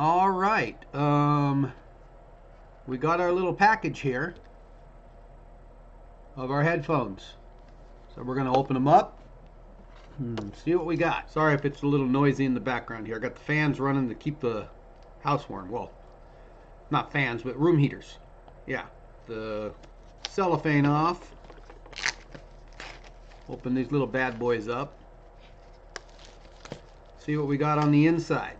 All right. We got our little package here of our headphones. So we're going to open them up and see what we got. Sorry if it's a little noisy in the background here. I got the fans running to keep the house warm. Well, not fans, but room heaters. Yeah. The cellophane off. Open these little bad boys up. See what we got on the inside.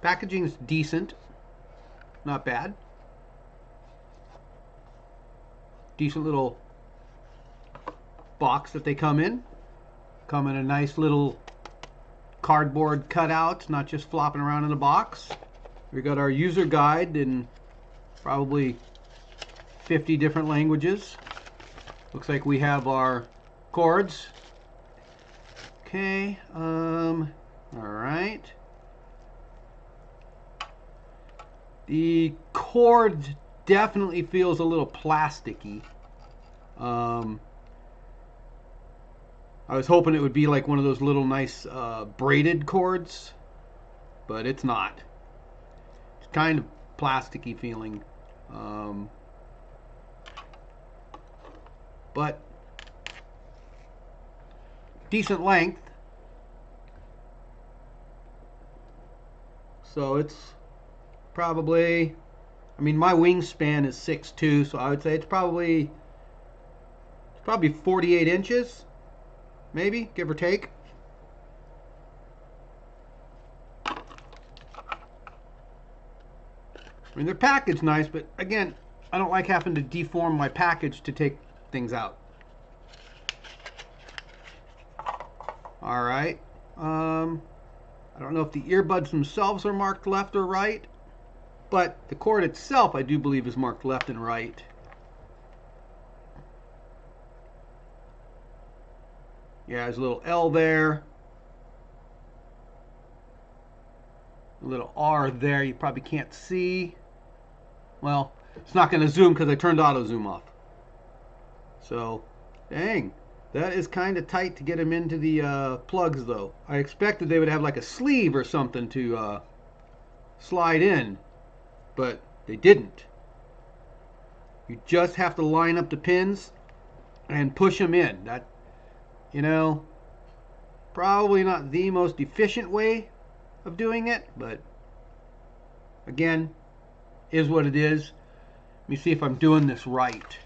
Packaging's decent. Not bad. Decent little box that they come in. Come in a nice little cardboard cutout, not just flopping around in a box. We got our user guide in probably 50 different languages. Looks like we have our cords. Okay, all right. The cord definitely feels a little plasticky. I was hoping it would be like one of those little nice braided cords, but it's not. It's kind of plasticky feeling. But decent length. So it's probably, I mean, my wingspan is 6'2", so I would say it's probably 48 inches, maybe, give or take. I mean, they're packaged nice, but again, I don't like having to deform my package to take things out. All right. I don't know if the earbuds themselves are marked left or right, but the cord itself I do believe is marked left and right. Yeah, there's a little L there, a little R there you probably can't see. Well, it's not going to zoom because I turned auto zoom off. So, dang, that is kind of tight to get them into the plugs though. I expected they would have like a sleeve or something to slide in, but they didn't. You just have to line up the pins and push them in. That, you know, probably not the most efficient way of doing it, but again, is what it is. Let me see if I'm doing this right.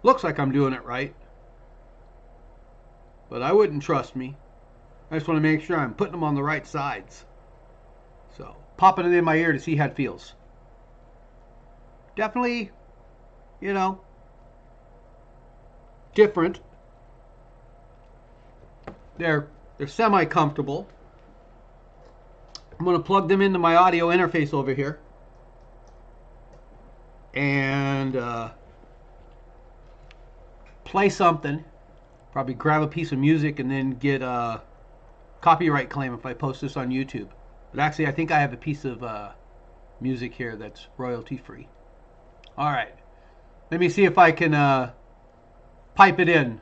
Looks like I'm doing it right, but I wouldn't trust me. I just want to make sure I'm putting them on the right sides. So, popping it in my ear to see how it feels. Definitely, you know, different. They're semi-comfortable. I'm going to plug them into my audio interface over here. And play something. Probably grab a piece of music and then get a copyright claim if I post this on YouTube. But actually, I think I have a piece of music here that's royalty free. All right. Let me see if I can pipe it in.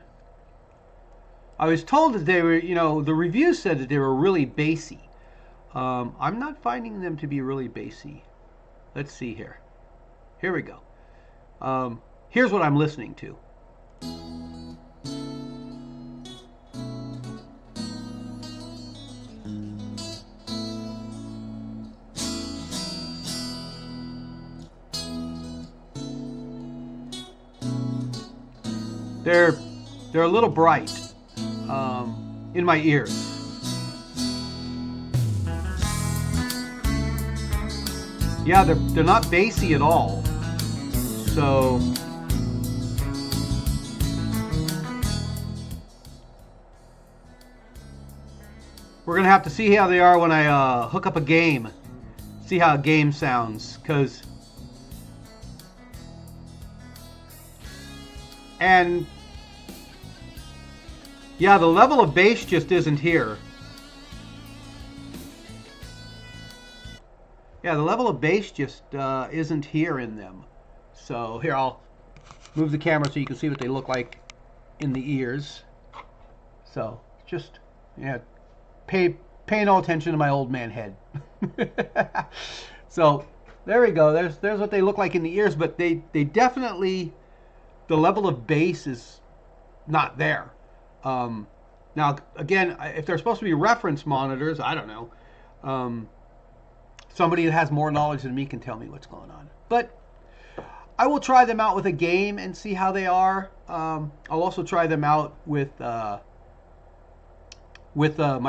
I was told that they were, you know, the reviews said that they were really bassy. I'm not finding them to be really bassy. Let's see here. Here we go. Here's what I'm listening to. They're a little bright in my ears. Yeah, they're not bassy at all. So we're gonna have to see how they are when I hook up a game. See how a game sounds, and yeah, the level of bass just isn't here. Yeah, the level of bass just isn't here in them. So here, I'll move the camera so you can see what they look like in the ears. So just, yeah, pay no attention to my old man head. So there we go. There's what they look like in the ears, but they definitely, the level of bass is not there. Now again, if they're supposed to be reference monitors, I don't know. Somebody that has more knowledge than me can tell me what's going on. But I will try them out with a game and see how they are. I'll also try them out with my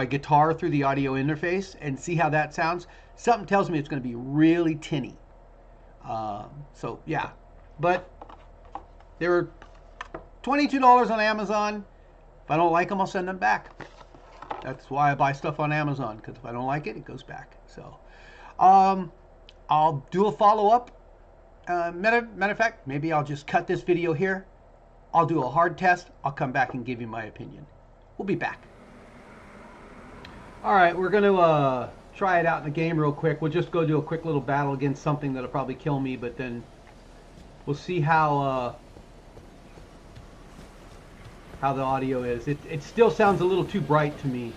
guitar through the audio interface and see how that sounds. Something tells me it's going to be really tinny. So yeah, but they were $22 on Amazon. If I don't like them, I'll send them back. That's why I buy stuff on Amazon, because if I don't like it, it goes back. So I'll do a follow-up. Matter of fact, maybe I'll just cut this video here. I'll do a hard test. I'll come back and give you my opinion. We'll be back. All right, we're going to try it out in the game real quick. We'll just go do a quick little battle against something that'll probably kill me, but then we'll see how the audio is. It still sounds a little too bright to me.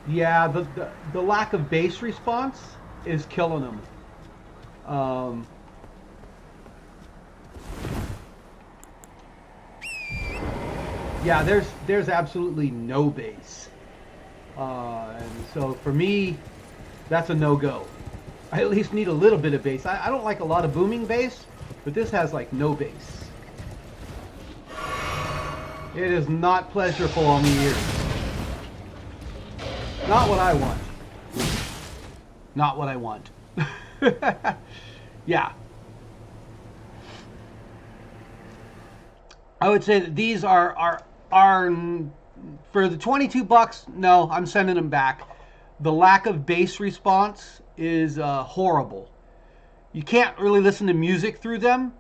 Yeah, the lack of bass response is killing them. Yeah, there's absolutely no bass. And so for me, that's a no-go. I at least need a little bit of bass. I don't like a lot of booming bass, but this has like no bass. It is not pleasurable on the ears. Not what I want. Not what I want. Yeah. I would say that these are for the 22 bucks, no, I'm sending them back. The lack of bass response is horrible. You can't really listen to music through them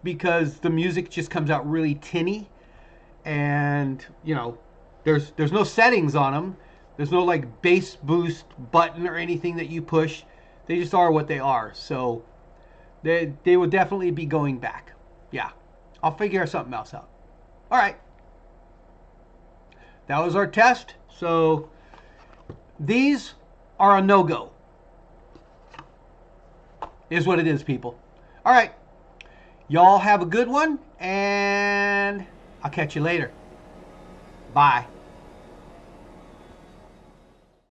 because the music just comes out really tinny, and you know, there's no settings on them. There's no like bass boost button or anything that you push. They just are what they are. So they would definitely be going back. Yeah, I'll figure something else out. All right. That was our test. So these are a no-go. Is what it is, people. All right. Y'all have a good one, and I'll catch you later. Bye.